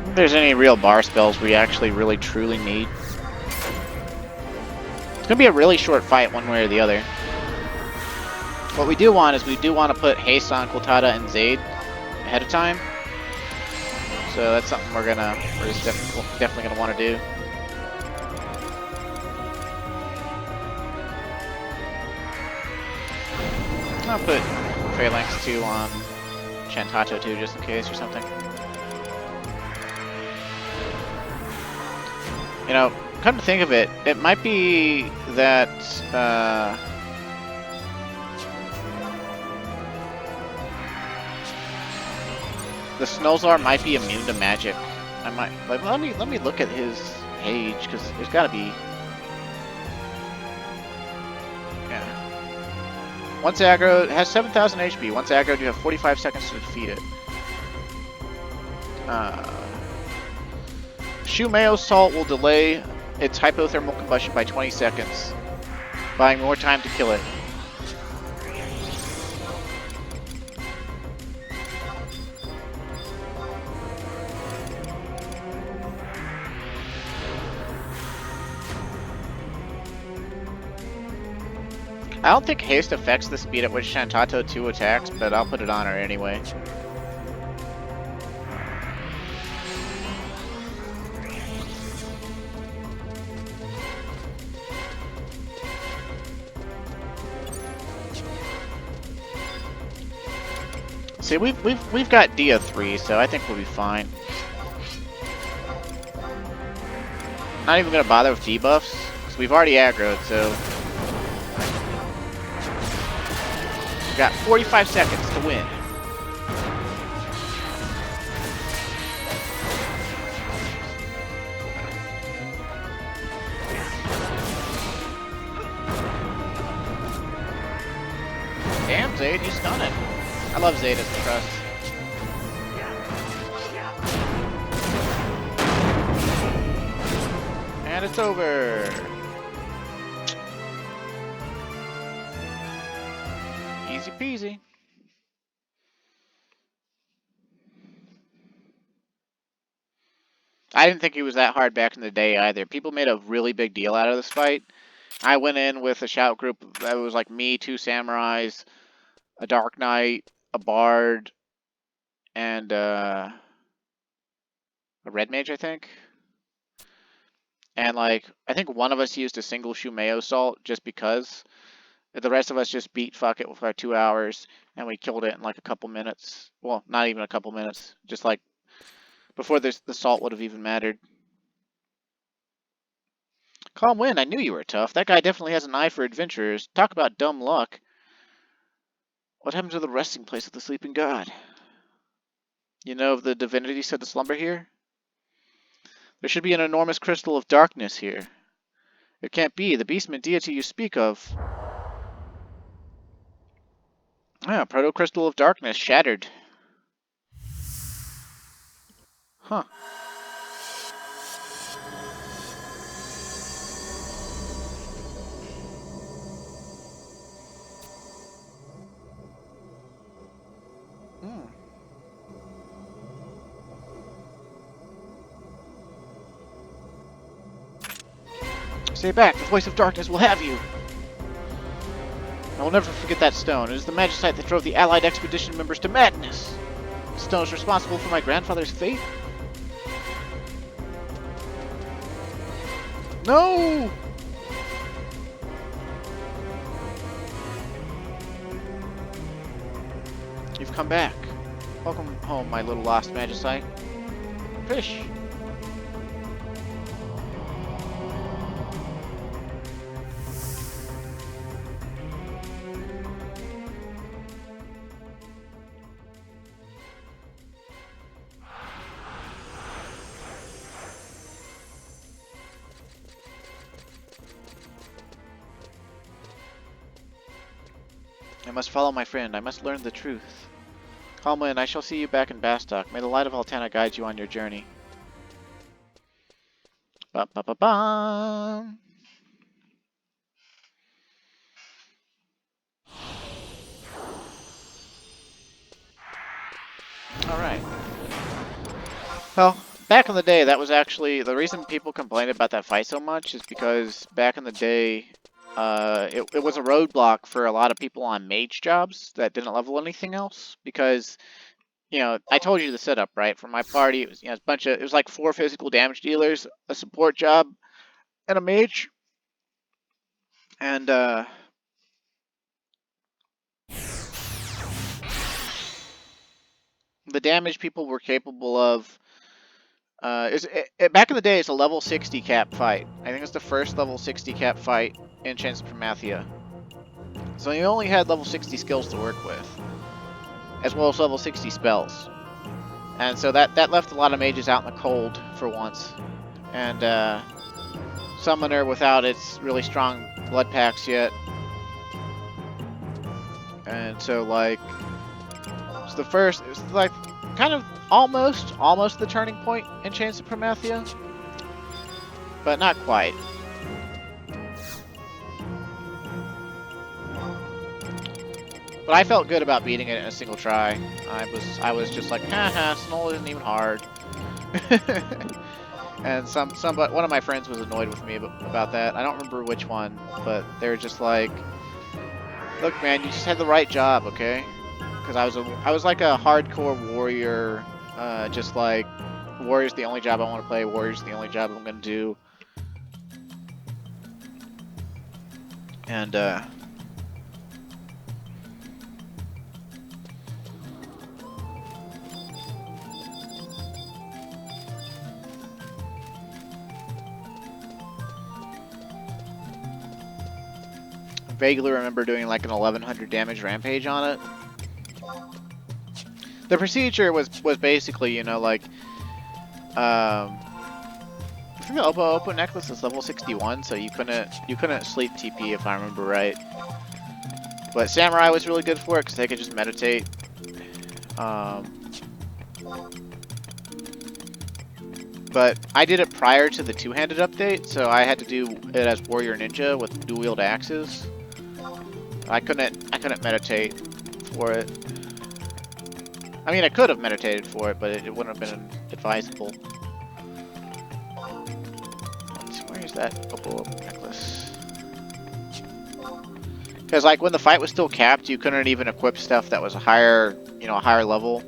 If there's any real bar spells we actually really truly need. It's gonna be a really short fight one way or the other. What we do want is we do want to put haste on Coltada and Zaid ahead of time. So that's something we're just definitely gonna want to do. I'll put Phalanx 2 on Shantato 2 just in case or something. You know, come to think of it, it might be that the Snoll Tzar might be immune to magic. I might let me look at his page because there's got to be. Yeah. Once aggro, it has 7,000 HP. Once aggroed, you have 45 seconds to defeat it. Shumeo Salt will delay its hypothermal combustion by 20 seconds, buying more time to kill it. I don't think haste affects the speed at which Shantato 2 attacks, but I'll put it on her anyway. See, we've got Dia 3, so I think we'll be fine. Not even gonna bother with debuffs, because we've already aggroed, so we've got 45 seconds to win. Damn, Zaid, you stun it. I love Zaid as the trust. And it's over. Easy peasy. I didn't think he was that hard back in the day either. People made a really big deal out of this fight. I went in with a shout group that was like me, 2 samurais, a dark knight, a bard, and a red mage, I think. And like, I think one of us used a single Shumeo Salt just because. The rest of us just beat fuck it for 2 hours, and we killed it in like a couple minutes. Well, not even a couple minutes. Just like before the salt would have even mattered. Calm Wind, I knew you were tough. That guy definitely has an eye for adventurers. Talk about dumb luck. What happened to the resting place of the sleeping god? You know of the divinity said to slumber here? There should be an enormous crystal of darkness here. It can't be. The beastman deity you speak of. Ah, proto-crystal of darkness shattered. Huh. Stay back. The voice of darkness will have you. I will never forget that stone. It is the magicite that drove the Allied expedition members to madness. The stone is responsible for my grandfather's fate. No! You've come back. Welcome home, my little lost magicite. Fish. I must follow my friend. I must learn the truth. Calmwind, I shall see you back in Bastok. May the light of Altana guide you on your journey. Ba-ba-ba-bum. Alright. Well, back in the day, that was actually... The reason people complained about that fight so much is because back in the day, it was a roadblock for a lot of people on mage jobs that didn't level anything else. Because, you know, I told you the setup, right? For my party, it was, you know, it was like 4 physical damage dealers, a support job, and a mage. And, the damage people were capable of... back in the day, it's a level 60 cap fight. I think it's the first level 60 cap fight in Chains of Promathia. So you only had level 60 skills to work with, as well as level 60 spells. And so that left a lot of mages out in the cold for once. And Summoner without its really strong blood packs yet. And so like, it's the first, it was like kind of almost the turning point in Chains of Promathia, but not quite. But I felt good about beating it in a single try. I was just like, haha, Snoll isn't even hard. And one of my friends was annoyed with me about that. I don't remember which one, but they were just like, look, man, you just had the right job, okay? Because I was like a hardcore warrior, just like, warrior's the only job I want to play, warrior's the only job I'm going to do. And, vaguely remember doing like an 1100 damage rampage on it. The procedure was basically, you know, like, I think the Opo necklace is level 61, so you couldn't sleep TP if I remember right. But Samurai was really good for it because they could just meditate. But I did it prior to the two-handed update, so I had to do it as Warrior Ninja with dual-wield axes. I couldn't meditate for it. I mean, I could have meditated for it, but it wouldn't have been advisable. Where is that Opo necklace? Because like when the fight was still capped, you couldn't even equip stuff that was a higher level.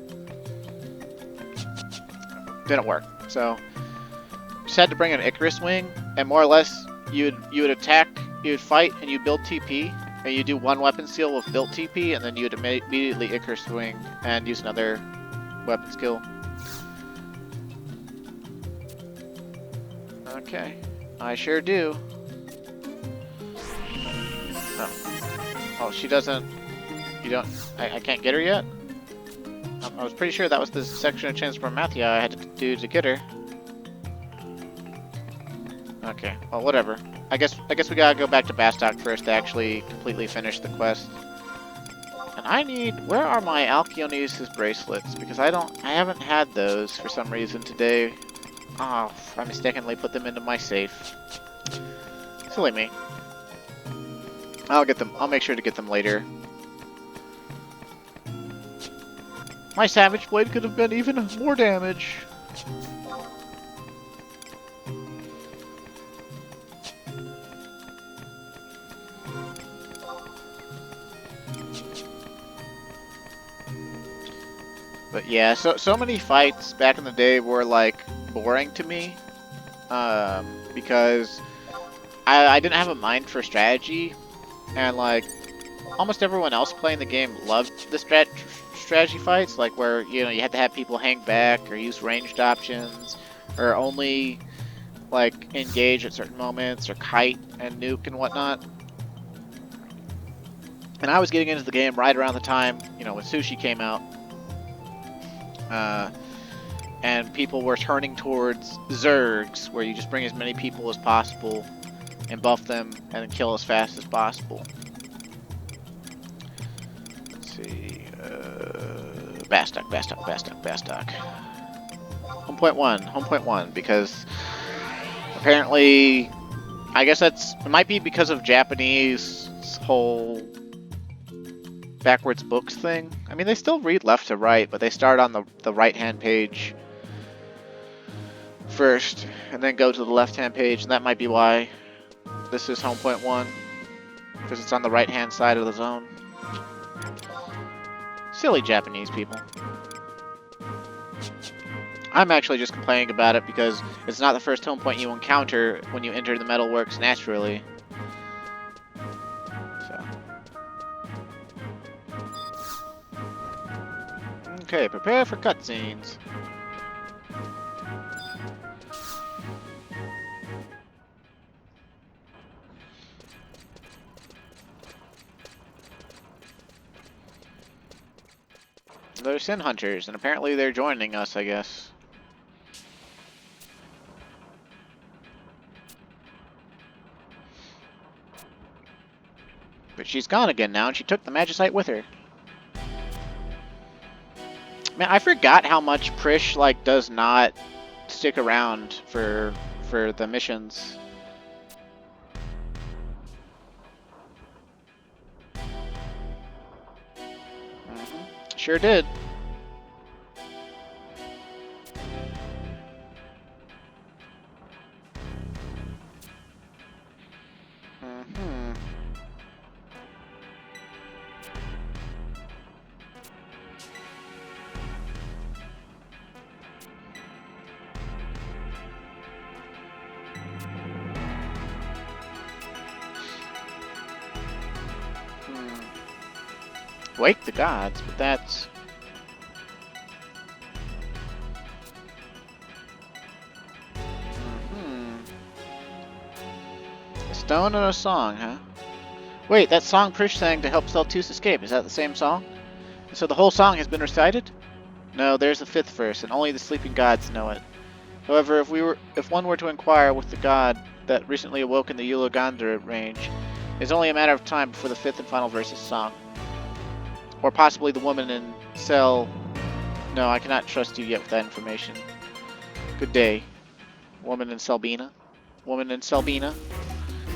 Didn't work. So just had to bring an Icarus wing, and more or less you would attack, you would fight, and you build TP. And you do one weapon skill with built TP, and then you would immediately Icarus Swing and use another weapon skill. Okay, I sure do. Oh, she doesn't... You don't... I can't get her yet? I was pretty sure that was the section of Transformatia I had to do to get her. Okay, well, whatever. I guess we gotta go back to Bastok first to actually completely finish the quest. And I need... Where are my Alkyonesis bracelets? Because I haven't had those for some reason today. Oh, I mistakenly put them into my safe. Silly me. I'll get them. I'll make sure to get them later. My Savage Blade could have been even more damage. But yeah, so many fights back in the day were like boring to me, because I didn't have a mind for strategy, and like almost everyone else playing the game loved the strategy fights, like where you had to have people hang back or use ranged options, or only like engage at certain moments, or kite and nuke and whatnot. And I was getting into the game right around the time when Sushi came out. And people were turning towards Zergs, where you just bring as many people as possible and buff them and then kill as fast as possible. Let's see. Bastok. Home point one, because apparently, I guess it might be because of Japanese whole backwards books thing. I mean, they still read left to right, but they start on the right-hand page first, and then go to the left-hand page, and that might be why this is home point one, because it's on the right-hand side of the zone. Silly Japanese people. I'm actually just complaining about it because it's not the first home point you encounter when you enter the Metalworks naturally. Okay, prepare for cutscenes. They're Sin Hunters, and apparently they're joining us, I guess. But she's gone again now, and she took the Magicite with her. Man, I forgot how much Prish does not stick around for the missions. Sure did. Wake the gods, but that's... A stone and a song, huh? Wait, that song Prish sang to help Celtus escape, is that the same song? So the whole song has been recited? No, there's the 5th verse, and only the sleeping gods know it. However, if one were to inquire with the god that recently awoke in the Ulagandra range, it's only a matter of time before the 5th and final verse is sung. Or possibly the woman in cell... No, I cannot trust you yet with that information. Good day. Woman in Selbina. Woman in Selbina.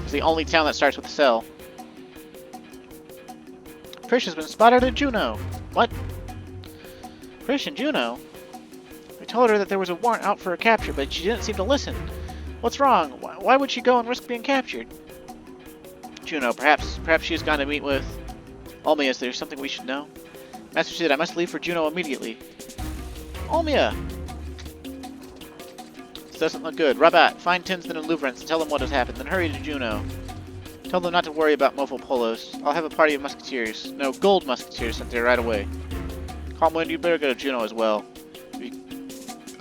It's the only town that starts with a cell. Prish has been spotted at Juno. What? Prish and Juno? I told her that there was a warrant out for her capture, but she didn't seem to listen. What's wrong? Why would she go and risk being captured? Juno, perhaps she has gone to meet with... Olmia, is there something we should know? Master said I must leave for Juno immediately. Olmia! This doesn't look good. Rabat, find Tinsman and Luvrans and tell them what has happened, then hurry to Juno. Tell them not to worry about Mofo Polos. I'll have a party of musketeers. No, gold musketeers sent there right away. Calmwind, you better go to Juno as well.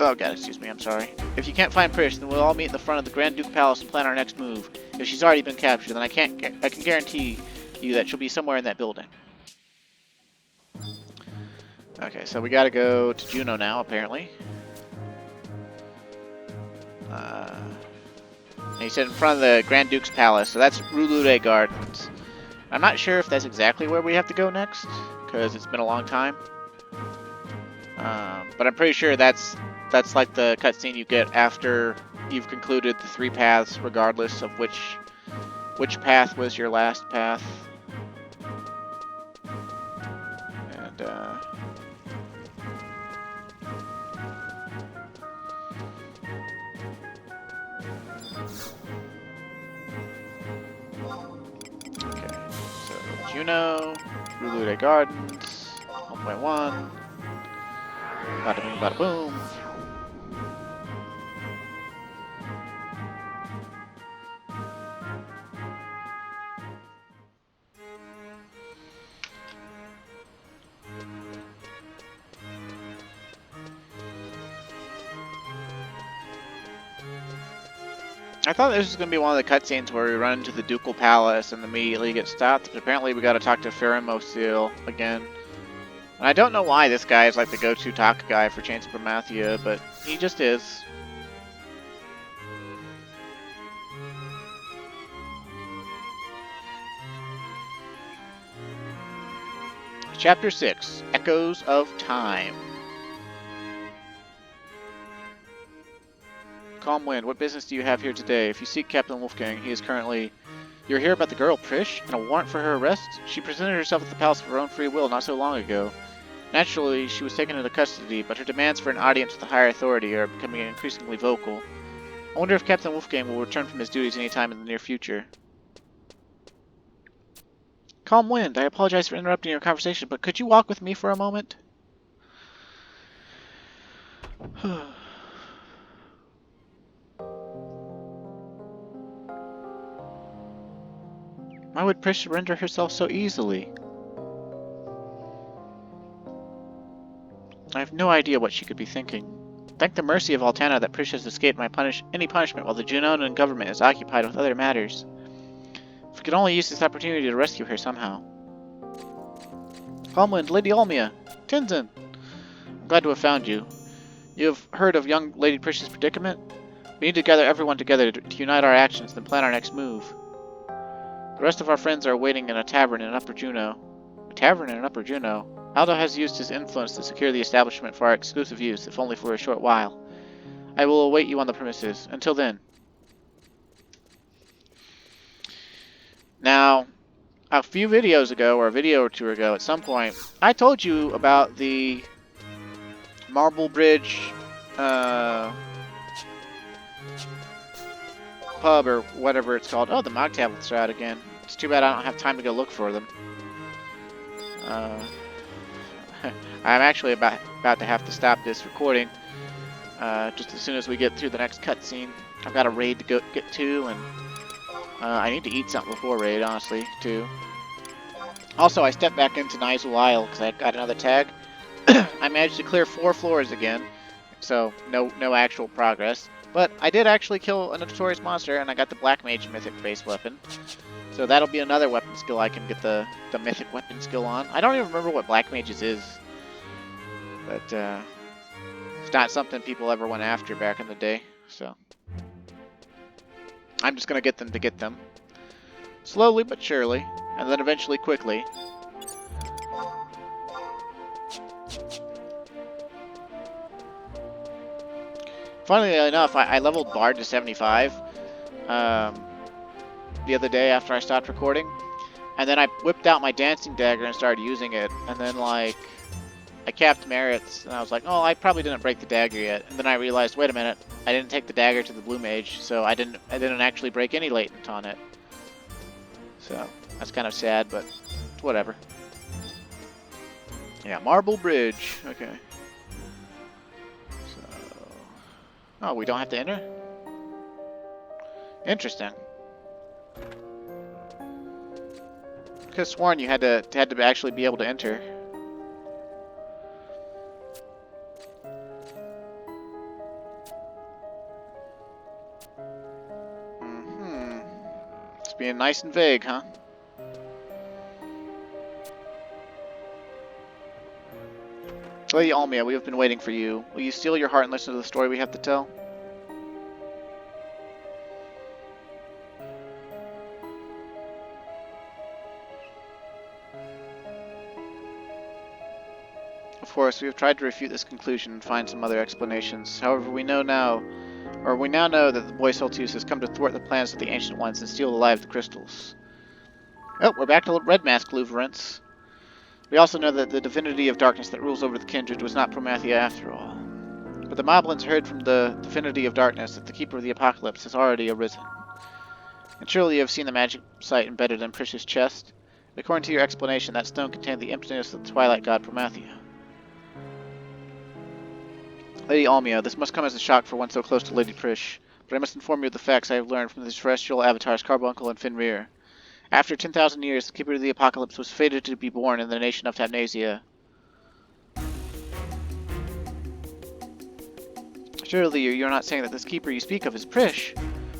Oh god, excuse me, I'm sorry. If you can't find Prish, then we'll all meet in the front of the Grand Duke Palace and plan our next move. If she's already been captured, then I can guarantee you that she'll be somewhere in that building. Okay, so we gotta go to Juno now, apparently. And he said in front of the Grand Duke's Palace, so that's Rulure Gardens. I'm not sure if that's exactly where we have to go next, because it's been a long time. But I'm pretty sure that's like the cutscene you get after you've concluded the 3 paths, regardless of which path was your last path. And okay, so Juno, Rulure Gardens, 1.1. Bada boom, bada boom. I thought this was going to be one of the cutscenes where we run into the Ducal Palace and immediately get stopped, but apparently we got to talk to Pheromosil again. And I don't know why this guy is like the go-to talk guy for Chains of Promathia, but he just is. Chapter 6, Echoes of Time. Calm Wind, what business do you have here today? If you seek Captain Wolfgang, he is currently... You're here about the girl, Prish, and a warrant for her arrest? She presented herself at the palace of her own free will not so long ago. Naturally, she was taken into custody, but her demands for an audience with a higher authority are becoming increasingly vocal. I wonder if Captain Wolfgang will return from his duties any time in the near future. Calm Wind, I apologize for interrupting your conversation, but could you walk with me for a moment? Why would Prish surrender herself so easily? I have no idea what she could be thinking. Thank the mercy of Altana that Prish has escaped any punishment while the Junonan government is occupied with other matters. If we could only use this opportunity to rescue her somehow. Calmwind, Lady Olmia, Tinzin! I'm glad to have found you. You have heard of young Lady Prish's predicament? We need to gather everyone together to unite our actions and plan our next move. The rest of our friends are waiting in a tavern in Upper Juno. A tavern in Upper Juno? Aldo has used his influence to secure the establishment for our exclusive use, if only for a short while. I will await you on the premises. Until then. Now, a few videos ago, or a video or two ago, at some point, I told you about the Marble Bridge pub, or whatever it's called. Oh, the Mog Tablets are out again. It's too bad I don't have time to go look for them. I'm actually about to have to stop this recording just as soon as we get through the next cutscene. I've got a raid to get to, and I need to eat something before raid, honestly, too. Also, I stepped back into Nizul Isle because I got another tag. I managed to clear 4 floors again, so no actual progress. But I did actually kill a notorious monster, and I got the Black Mage Mythic base weapon. So that'll be another weapon skill I can get the Mythic weapon skill on. I don't even remember what Black Mage's is. But it's not something people ever went after back in the day. So I'm just going to get them. Slowly but surely. And then eventually quickly. Funnily enough, I leveled Bard to 75 the other day after I stopped recording. And then I whipped out my dancing dagger and started using it. And then, like, I capped merits, and I was like, oh, I probably didn't break the dagger yet. And then I realized, wait a minute, I didn't take the dagger to the Blue Mage, so I didn't actually break any latent on it. So that's kind of sad, but whatever. Yeah, Marble Bridge. Okay. So, oh, we don't have to enter? Interesting. Could have sworn you had to actually be able to enter. It's being nice and vague, huh? Lady Almia, we have been waiting for you. Will you steel your heart and listen to the story we have to tell? Of course, we have tried to refute this conclusion and find some other explanations. However, we now know that the boy Soltius has come to thwart the plans of the Ancient Ones and steal the life of the crystals. Oh, we're back to Red Mask Luverance. We also know that the divinity of darkness that rules over the kindred was not Promathia after all. But the Moblins heard from the divinity of darkness that the Keeper of the Apocalypse has already arisen. And surely you have seen the magic site embedded in Prish's chest. According to your explanation, that stone contained the emptiness of the twilight god Promathia. Lady Almia, this must come as a shock for one so close to Lady Prish, but I must inform you of the facts I have learned from the terrestrial avatars Carbuncle and Fenrir. After 10,000 years, the Keeper of the Apocalypse was fated to be born in the nation of Thamnasia. Surely you're not saying that this Keeper you speak of is Prish?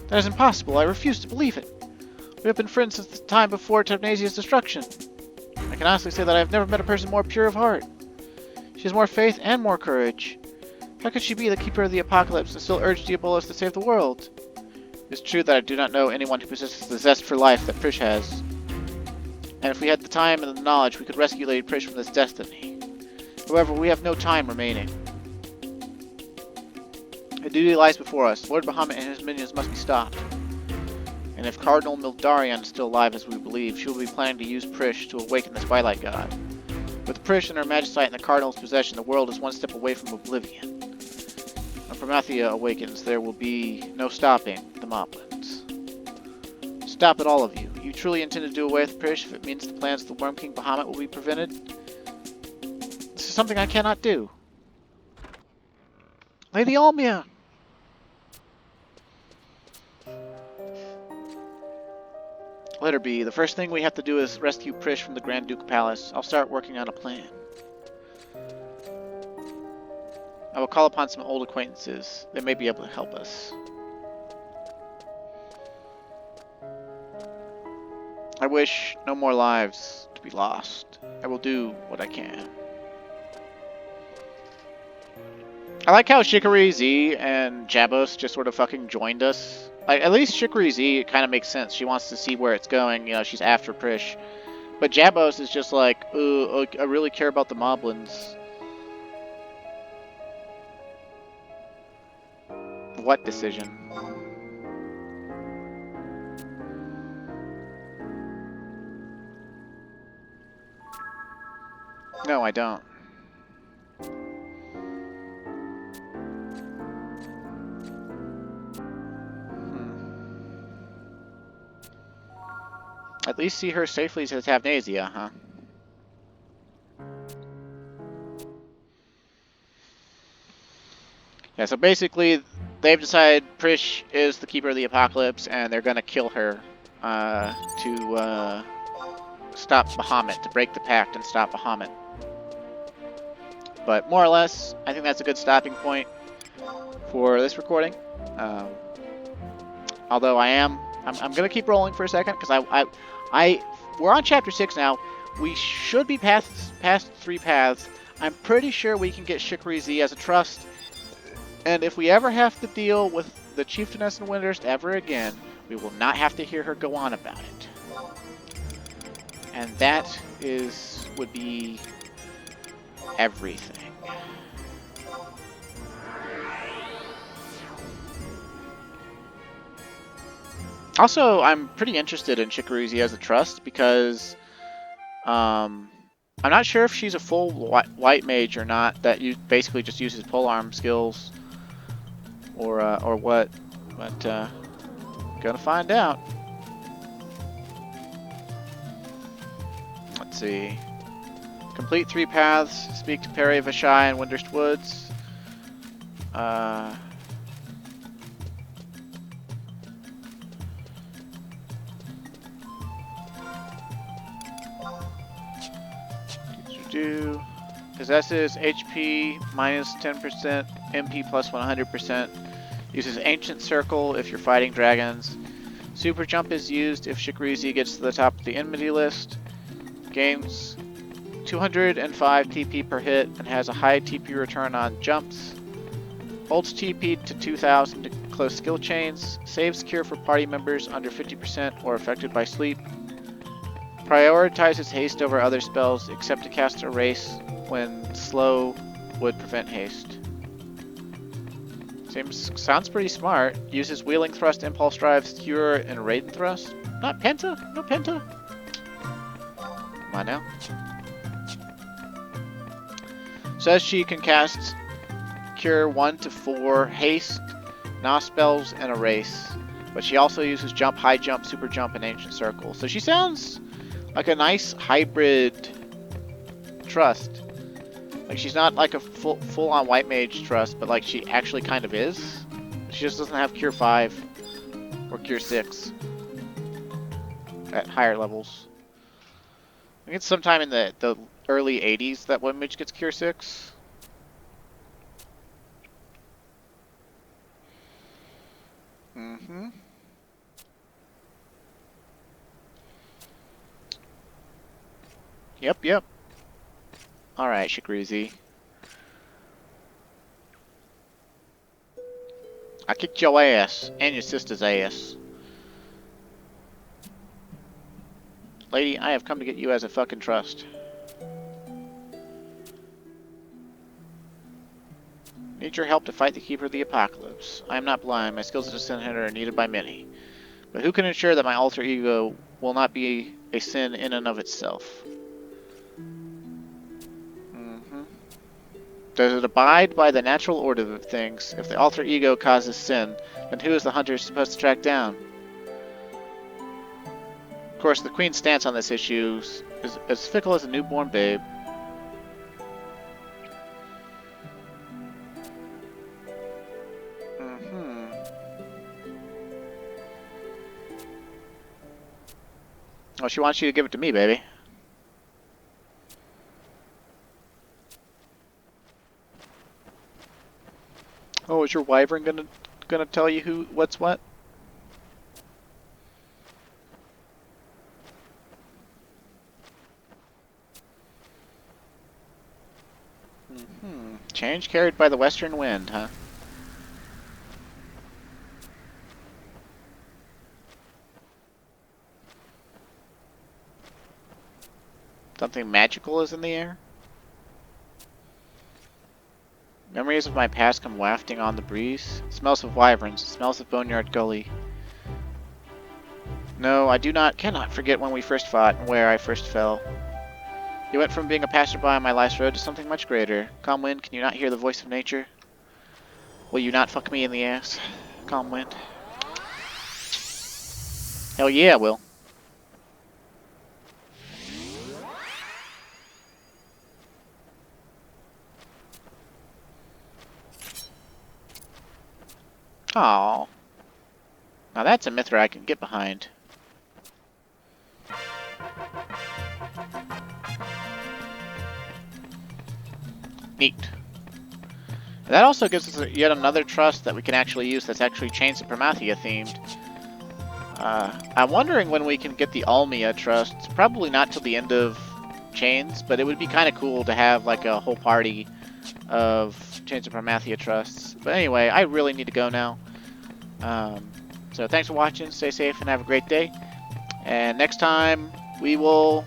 That is impossible. I refuse to believe it. We have been friends since the time before Thamnasia's destruction. I can honestly say that I have never met a person more pure of heart. She has more faith and more courage. How could she be the Keeper of the Apocalypse and still urge Diabolus to save the world? It is true that I do not know anyone who possesses the zest for life that Prish has. And if we had the time and the knowledge, we could rescue Lady Prish from this destiny. However, we have no time remaining. A duty lies before us. Lord Bahamut and his minions must be stopped. And if Cardinal Mildarion is still alive as we believe, she will be planning to use Prish to awaken the Twilight God. With Prish and her Magicite in the Cardinal's possession, the world is one step away from oblivion. When Promathia awakens, there will be no stopping the Moblins. Stop it, all of you. You truly intend to do away with Prish if it means the plans of the Worm King Bahamut will be prevented? This is something I cannot do. Lady Almia! Let her be. The first thing we have to do is rescue Prish from the Grand Duke Palace. I'll start working on a plan. I will call upon some old acquaintances. They may be able to help us. I wish no more lives to be lost. I will do what I can. I like how Shikari Z and Jabos just sort of fucking joined us. Like, at least Shikari Z, it kind of makes sense. She wants to see where it's going. You know, she's after Prish. But Jabos is just like, ooh, I really care about the Moblins. What decision? No, I don't. At least see her safely to Thamnasia, huh? Yeah, so basically, they've decided Prish is the Keeper of the Apocalypse, and they're gonna kill her to stop Bahamut, to break the pact and stop Bahamut. But more or less, I think that's a good stopping point for this recording. Although I'm gonna keep rolling for a second because we're on chapter 6 now. We should be past 3 paths. I'm pretty sure we can get Shikari Z as a trust. And if we ever have to deal with the Chieftainess and Windurst ever again, we will not have to hear her go on about it. And that would be everything. Also, I'm pretty interested in Shikari Z as a trust because I'm not sure if she's a full white mage or not, that you basically just uses polearm skills or what, but gonna find out. Let's see. Complete 3 paths. Speak to Perry Vashai and Windurst Woods. Possesses HP minus 10%, MP plus 100%. Uses Ancient Circle if you're fighting dragons. Super Jump is used if Shikari Z gets to the top of the enmity list. Gains 205 TP per hit and has a high TP return on jumps. Holds TP to 2000 to close skill chains. Saves cure for party members under 50% or affected by sleep. Prioritizes haste over other spells except to cast Erase when slow would prevent haste. Sounds pretty smart. Uses Wheeling Thrust, Impulse Drive, Skewer, and Raiden Thrust. Not Penta? No Penta? Come on now. Says she can cast Cure 1 to 4, Haste, Gnaw Spells, and Erase. But she also uses Jump, High Jump, Super Jump, and Ancient Circle. So she sounds like a nice hybrid Trust. Like, she's not like a full-on White Mage Trust, but like she actually kind of is. She just doesn't have Cure 5 or Cure 6 at higher levels. I think it's sometime in the early 80s that White Mage gets Cure 6. Mm-hmm. Yep. Alright, Shikruzi. I kicked your ass, and your sister's ass. Lady, I have come to get you as a fucking trust. Need your help to fight the Keeper of the Apocalypse. I am not blind, my skills as a Sin Hunter are needed by many. But who can ensure that my alter ego will not be a sin in and of itself? Does it abide by the natural order of things? If the alter ego causes sin, then who is the hunter supposed to track down? Of course, the Queen's stance on this issue is as fickle as a newborn babe. Oh, she wants you to give it to me, baby. Oh, is your wyvern gonna tell you what's what? Change carried by the western wind, huh? Something magical is in the air? Memories of my past come wafting on the breeze. Smells of wyverns, smells of Boneyard Gully. No, I cannot forget when we first fought and where I first fell. You went from being a passerby on my life's road to something much greater. Calm wind, can you not hear the voice of nature? Will you not fuck me in the ass? Calm wind. Hell yeah, I will. Aww. Now that's a Mithra I can get behind. Neat. That also gives us yet another trust that we can actually use that's actually Chains of Promathia themed. I'm wondering when we can get the Almia trust. It's probably not till the end of Chains, but it would be kind of cool to have like a whole party of Chains of Promathia trusts. But anyway, I really need to go now. So thanks for watching, stay safe, and have a great day. And next time, we will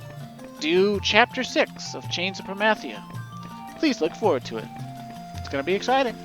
do Chapter 6 of Chains of Promathia. Please look forward to it. It's going to be exciting.